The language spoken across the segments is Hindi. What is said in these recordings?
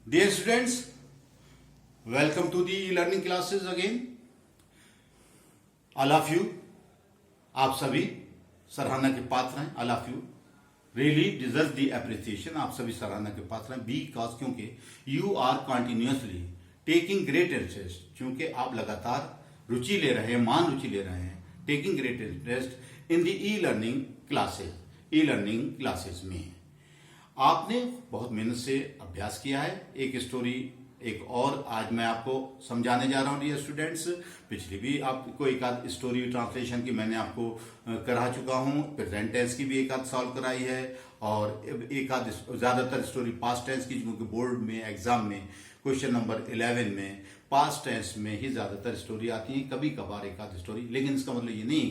Dear students, welcome to the learning classes again. All of you, आप सभी सराहना के पात्र हैं. All of you really deserve the appreciation. आप सभी सराहना के पात्र हैं because क्योंकि you are continuously taking great interest. क्योंकि आप लगातार रुचि ले रहे हैं, मान रुचि ले रहे हैं. Taking great interest in the e-learning classes. E-learning classes में आपने बहुत मेहनत से अभ्यास किया है. एक स्टोरी एक और आज मैं आपको समझाने जा रहा हूं डियर स्टूडेंट्स. पिछली भी आपको एक आध स्टोरी ट्रांसलेशन की मैंने आपको करा चुका हूं. प्रेजेंट टेंस की भी एक आध सॉल्व कराई है और एक आध ज्यादातर स्टोरी पास्ट टेंस की, क्योंकि बोर्ड में एग्जाम में क्वेश्चन नंबर 11 में पास्ट टेंस में ही ज्यादातर स्टोरी आती है. कभी कभार एक आध स्टोरी, लेकिन इसका मतलब ये नहीं है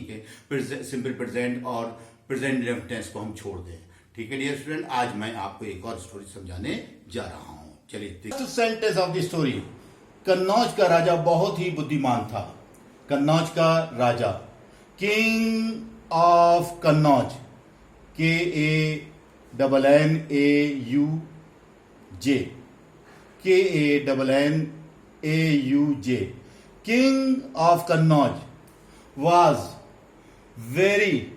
कि सिंपल प्रेजेंट और प्रेजेंट टेंस को हम छोड़ दें. ठीक है डियर स्टूडेंट, आज मैं आपको एक और स्टोरी समझाने जा रहा हूं. चलिए, sentence of the story. Kannauj का राजा बहुत ही बुद्धिमान था. कन्नौज का राजा, king of Kannauj, KANNANAUJ, king of Kannauj was very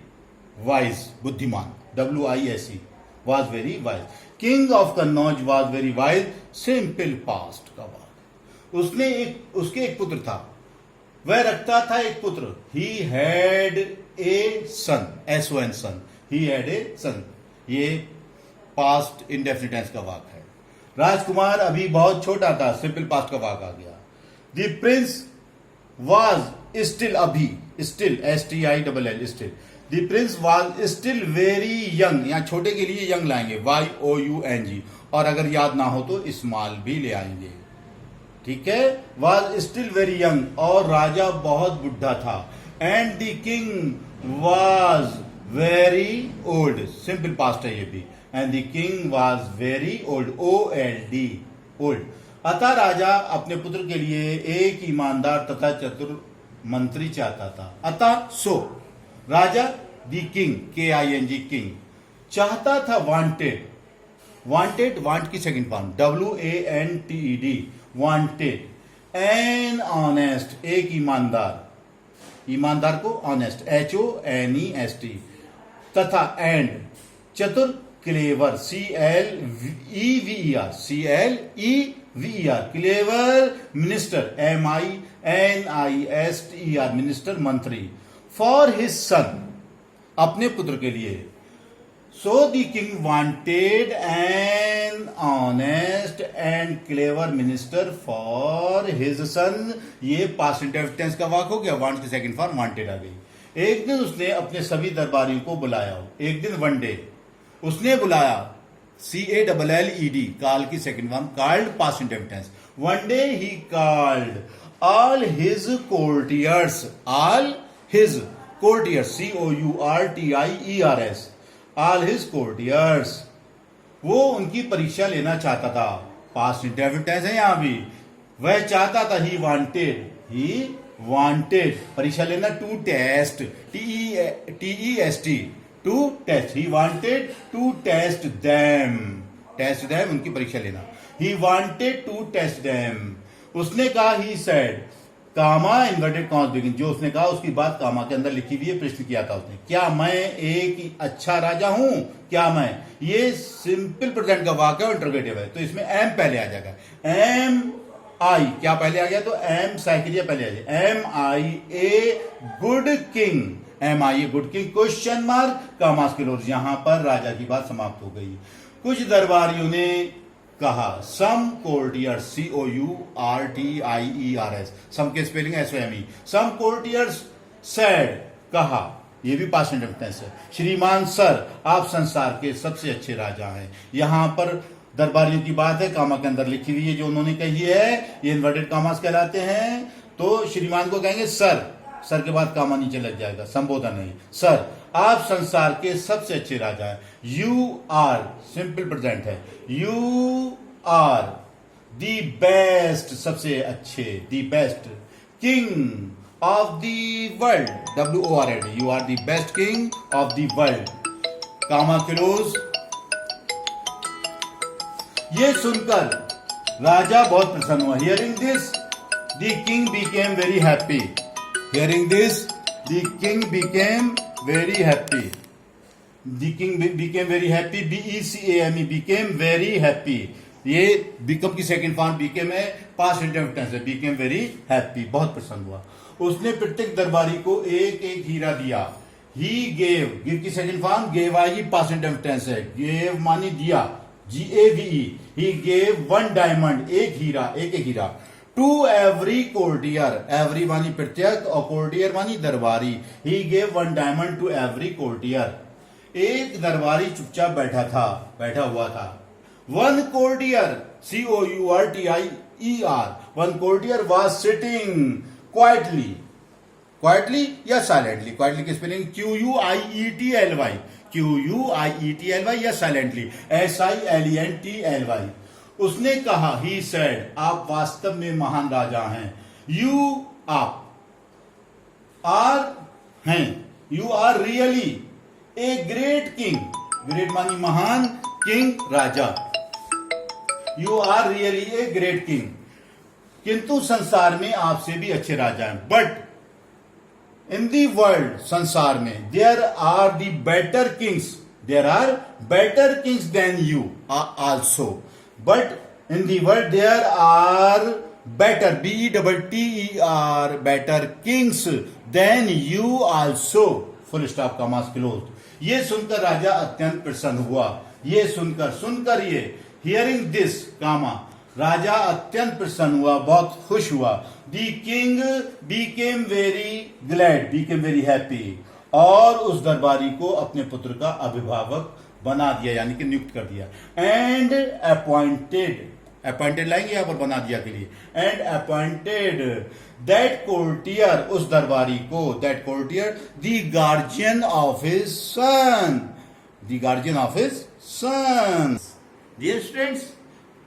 wise, बुद्धिमान, WISE, was very wise. King of Kannauj was very wise. Simple past का बात. उसके एक पुत्र था. वह रखता था एक पुत्र. He had a son. SON son. He had a son. ये past indefinite tense का वाक है. राजकुमार अभी बहुत छोटा था. Simple past का वाक आ गया. The prince was still अभी, still STILL still. The prince was still very young. यहाँ छोटे के लिए यंग लाएंगे, YOUNG, और अगर याद ना हो तो स्मॉल भी ले आएंगे. ठीक है. was still very young, और राजा बहुत बुढ़ा था. And the king was very old. Simple past है ये भी. And the king was very old. OLD, old. अतः राजा अपने पुत्र के लिए एक ईमानदार तथा चतुर मंत्री चाहता था. अतः सो राजा, दी किंग, KING, किंग, चाहता था वांटेड. वांट की second form WANTED, wanted. An honest, एक ईमानदार को ऑनेस्ट, HONEST, तथा एंड चतुर, clever, CLEVER, clever, minister, MINISTER, minister, मंत्री. फॉर हिज सन, अपने पुत्र के लिए. सो the king wanted N honest and clever minister for his सन. ये पास्ट इंडेफिनिट टेंस का वाक हो गया. वांट की सेकंड फॉर्म वांटेड आ गई. एक दिन उसने अपने सभी दरबारियों को बुलाया. एक दिन, वन डे, उसने बुलाया. CALLED, काल की second form, called past indefinite tense. One day he called all his courtiers, his courtiers, COURTIERS, all his courtiers. वो उनकी परीक्षा लेना चाहता था. पास्ट इंडेफिनिट टेंस है यहां भी. वह चाहता था, he wanted, परीक्षा लेना, to test, TEST, to test. He wanted to test them, उनकी परीक्षा लेना. He wanted to test them. उसने कहा, he said, comma inverted comma begin. जो उसने कहा उसकी बात कामा के अंदर लिखी हुई है. प्रश्न किया था उसने, क्या मैं एक अच्छा राजा हूं? क्या मैं, ये सिंपल प्रेजेंट का वाक्य और इंटरोगेटिव है, तो इसमें एम पहले आ जाएगा. एम आई, क्या पहले आ गया? तो एम साइकिलिया पहले आ जाएगा. Am I a good king, am I a good king, question mark, commas के लोग. यहां पर राजा की बात समाप्त हो गई. कुछ दरबारियों ने कहा. सम कोर्टियर्स, COURTIERS, सम के स्पेलिंग SOME. सम कोर्टियर्स सेड, कहा, ये भी पास्ट इंडेफिनिट टेंस है. श्रीमान सर, आप संसार के सबसे अच्छे राजा हैं. यहां पर दरबारियों की बात है, कामा के अंदर लिखी हुई है जो उन्होंने कही है. ये इन्वर्टेड कामास कहलाते हैं. तो श्रीमान को कहेंगे सर. सर के बाद कामा नीचे लग जाएगा, संबोधन है. सर, आप संसार के सबसे अच्छे राजा हैं. यू आर, सिंपल प्रेजेंट है. यू आर दी बेस्ट, सबसे अच्छे, the best, king of the world, WORLD. You are the best king of the world. Comma close. ये सुनकर राजा बहुत प्रसन्न हुआ. Hearing this, the king became very happy. Hearing this, the king became very happy. The king became very happy. BECAME, became very happy. ये become की सेकंड फॉर्म became है, पास्ट इंडेफिनिट टेंस है. became very happy, बहुत प्रसन्न हुआ. उसने प्रत्येक दरबारी को एक एक हीरा दिया. He gave, give की सेकंड फॉर्म gave आएगी, पास्ट इंडेफिनिट टेंस है. gave मानी दिया, GAVE. He gave one diamond, एक हीरा, एक एक हीरा. टू एवरी कोर्टियर, एवरी मानी प्रत्येक और कोर्टियर मानी दरबारी. He gave one diamond to every courtier. एक दरबारी चुपचाप बैठा हुआ था. One courtier, COURTIER, one courtier was sitting quietly या साइलेंटली. क्वाइटली की स्पेलिंग QUIETLY या साइलेंटली SILENTLY. उसने कहा, ही सेड, आप वास्तव में महान राजा हैं. यू आप आर हैं, you are really a great king. Great मानी महान, किंग राजा. You are really a great king. किंतु संसार में आपसे भी अच्छे राजा हैं. बट इन दी वर्ल्ड, संसार में, there are the better kings. There are better kings than you also. But in the world there are better, BETTER, better kings than you also. Full stop, commas closed. ये सुनकर राजा अत्यंत प्रसन्न हुआ. ये सुनकर ये hearing this, कामा, राजा अत्यंत प्रसन्न हुआ, बहुत खुश हुआ. The king became very glad, became very happy. और उस दरबारी को अपने पुत्र का अभिभावक बना दिया, यानी कि नियुक्त कर दिया. एंड अपॉइंटेड लाएंगे यहां पर बना दिया के लिए. एंड अपॉइंटेड दैट कोर्टियर, उस दरबारी को, that courtier, the guardian of his son. The guardian of his son. Dear students,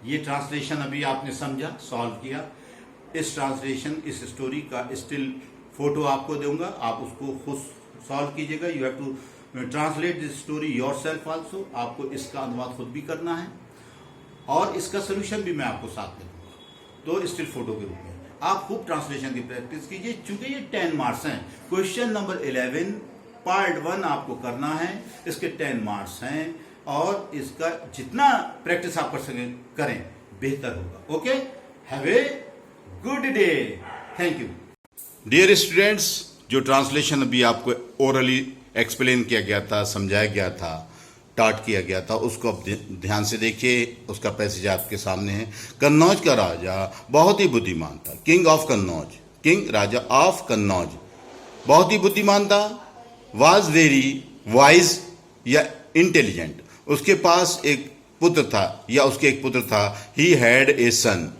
ये ट्रांसलेशन अभी आपने समझा, सॉल्व किया. इस ट्रांसलेशन, इस स्टोरी का स्टिल फोटो आपको दूंगा, आप उसको खुद सॉल्व कीजिएगा. You have to translate this story yourself also. आपको इसका अनुवाद खुद भी करना है और इसका सोल्यूशन भी मैं आपको साथ में दूंगा. तो स्टिल फोटो के रूप में आप खूब ट्रांसलेशन की प्रैक्टिस कीजिए. चूंकि ये 10 मार्क्स हैं, क्वेश्चन नंबर 11 पार्ट 1 आपको करना है. इसके 10 मार्क्स हैं और इसका जितना प्रैक्टिस आप कर सकें करें, बेहतर होगा. Okay, have a good day. Thank you. Dear students, जो ट्रांसलेशन अभी आपको ओरली एक्सप्लेन किया गया था, समझाया गया था, टाट किया गया था, उसको अब ध्यान से देखिए. उसका पैसेज आपके सामने है. कन्नौज का राजा बहुत ही बुद्धिमान था. King of Kannauj, king Raja of Kannauj बहुत ही बुद्धिमान था. वाज वेरी वाइज या इंटेलिजेंट. उसके पास एक पुत्र था या उसके एक पुत्र था. ही हैड ए सन.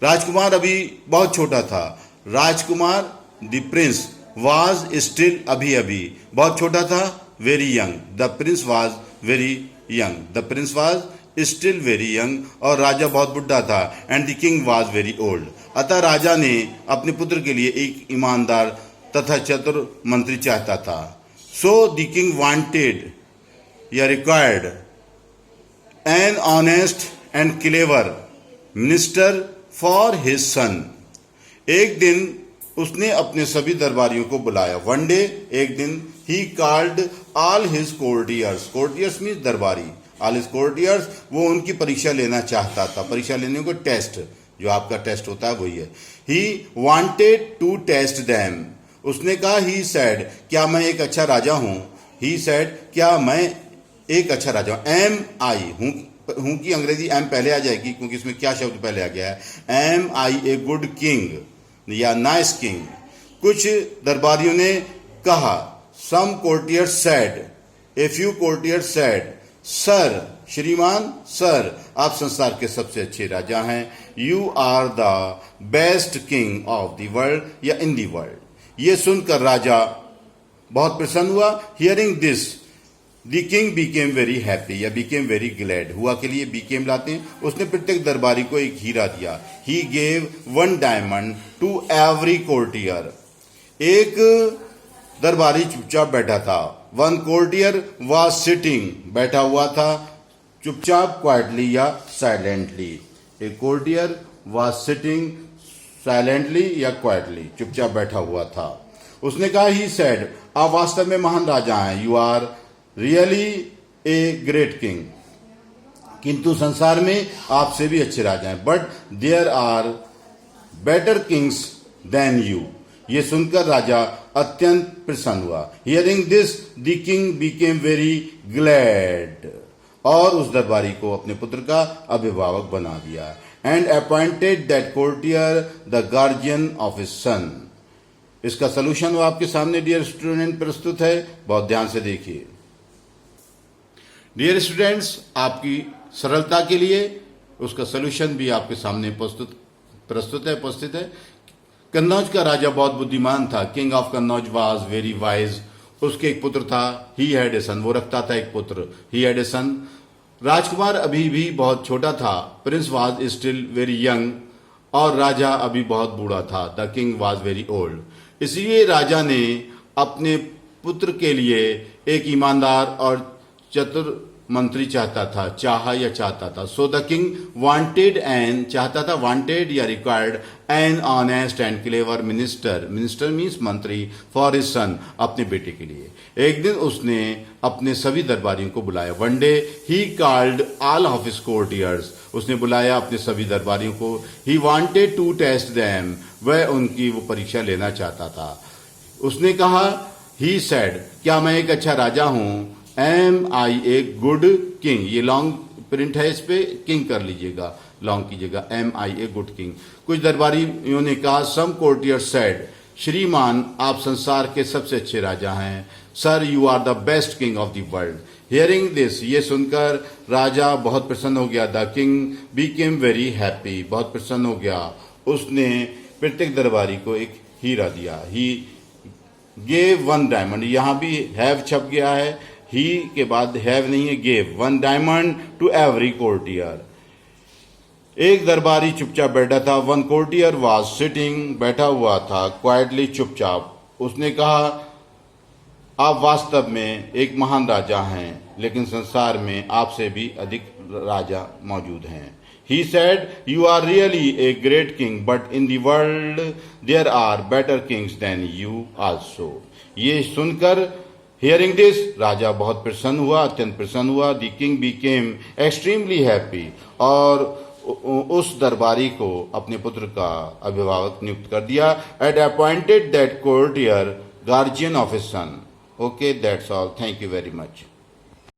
राजकुमार अभी बहुत छोटा था. राजकुमार द प्रिंस वाज स्टिल, अभी बहुत छोटा था. Very young, the Prince was very young. The Prince was still very young. और राजा बहुत बुढ़ा था. And the king was very old. अतः राजा ने अपने पुत्र के लिए एक ईमानदार तथा चतुर मंत्री चाहता था. सो द किंग वांटेड या required an honest and clever minister for his सन. एक दिन उसने अपने सभी दरबारियों को बुलाया. वन डे, एक दिन, ही called all his courtiers. Courtiers means दरबारी. ऑल हिज कोर्टियर्स, वो उनकी परीक्षा लेना चाहता था. परीक्षा लेने को टेस्ट, जो आपका टेस्ट होता है वही है. He wanted to test them. उसने कहा, ही सेड, क्या मैं एक अच्छा राजा हूं. ही सेड, क्या मैं एक अच्छा राजा हूं. एम आई, हूं की अंग्रेजी एम पहले आ जाएगी क्योंकि इसमें क्या शब्द पहले आ गया है. Am I a good king या नाइस किंग. कुछ दरबारियों ने कहा. Some courtier said, a few courtier said, sir, श्रीमान, सर, आप संसार के सबसे अच्छे राजा हैं. You are the best king of the world या इन द वर्ल्ड. ये सुनकर राजा बहुत प्रसन्न हुआ. Hearing this, the king became very happy या बीकेम वेरी ग्लैड. हुआ के लिए बीकेम लाते हैं. उसने प्रत्येक दरबारी को एक हीरा दिया. He gave one diamond to every courtier. एक दरबारी चुपचाप बैठा था. वन कोर्टियर वाज सिटिंग, बैठा हुआ था चुपचाप, क्वाइटली या silently. A courtier was sitting silently या क्वाइटली, चुपचाप बैठा हुआ था। उसने कहा ही सेड, आप वास्तव में महान राजा हैं, you are really a great king, किंतु संसार में आपसे भी अच्छे राजा हैं, but there are better kings than you. ये सुनकर राजा अत्यंत प्रसन्न हुआ। Hearing this the king became very glad, और उस दरबारी को अपने पुत्र का अभिभावक बना दिया। And appointed that courtier the guardian of his सन। इसका सोल्यूशन वो आपके सामने डियर स्टूडेंट प्रस्तुत है, बहुत ध्यान से देखिए। डियर स्टूडेंट्स, आपकी सरलता के लिए उसका सोल्यूशन भी आपके सामने उपस्थित है। कन्नौज का राजा बहुत बुद्धिमान था। King of Kannauj was very wise. उसके एक पुत्र था, ही हैड ए सन, वो रखता था एक पुत्र, ही हैड ए सन। राजकुमार अभी भी बहुत छोटा था, Prince was still very young, और राजा अभी बहुत बूढ़ा था, the king was very old. इसलिए राजा ने अपने पुत्र के लिए एक ईमानदार और चतुर मंत्री चाहता था। So the king wanted an, चाहता था, वांटेड या required an honest and clever minister, minister means मंत्री, फॉर हिज सन, अपने बेटे के लिए। एक दिन उसने अपने सभी दरबारियों को बुलाया। One day he called all of his courtiers, उसने बुलाया अपने सभी दरबारियों को। He wanted to test them, वह उनकी वो परीक्षा लेना चाहता था। उसने कहा, ही सेड, क्या मैं एक अच्छा राजा हूं? Am I a good king, ये लॉन्ग प्रिंट है, इस पे किंग कर लीजिएगा, लॉन्ग कीजिएगा, am I a good king. कुछ दरबारियों ने कहा, सम कोर्टियर सेड, श्रीमान आप संसार के सबसे अच्छे राजा हैं, sir you are the best king of the world. Hearing this, ये सुनकर राजा बहुत प्रसन्न हो गया। The king became very happy, बहुत प्रसन्न हो गया। उसने प्रत्येक दरबारी को एक हीरा दिया। ही गेव वन डायमंड, यहां भी हैव छप गया है, ही के बाद हैव नहीं है, gave one diamond to every courtier. एक दरबारी चुपचाप बैठा था। वन कोर्टियर वाज सिटिंग, बैठा हुआ था, क्वाइटली, चुपचाप। उसने कहा, आप वास्तव में एक महान राजा हैं, लेकिन संसार में आपसे भी अधिक राजा मौजूद हैं। He said, you are really a great king, but in the world there are better kings than you also. ये सुनकर, हियरिंग दिस, राजा बहुत प्रसन्न हुआ, अत्यंत प्रसन्न हुआ। The king Beckham extremely happy, और उस दरबारी को अपने पुत्र का अभिभावक नियुक्त कर दिया। And appointed that courtier guardian of his sun. Okay, that's all, thank you very much.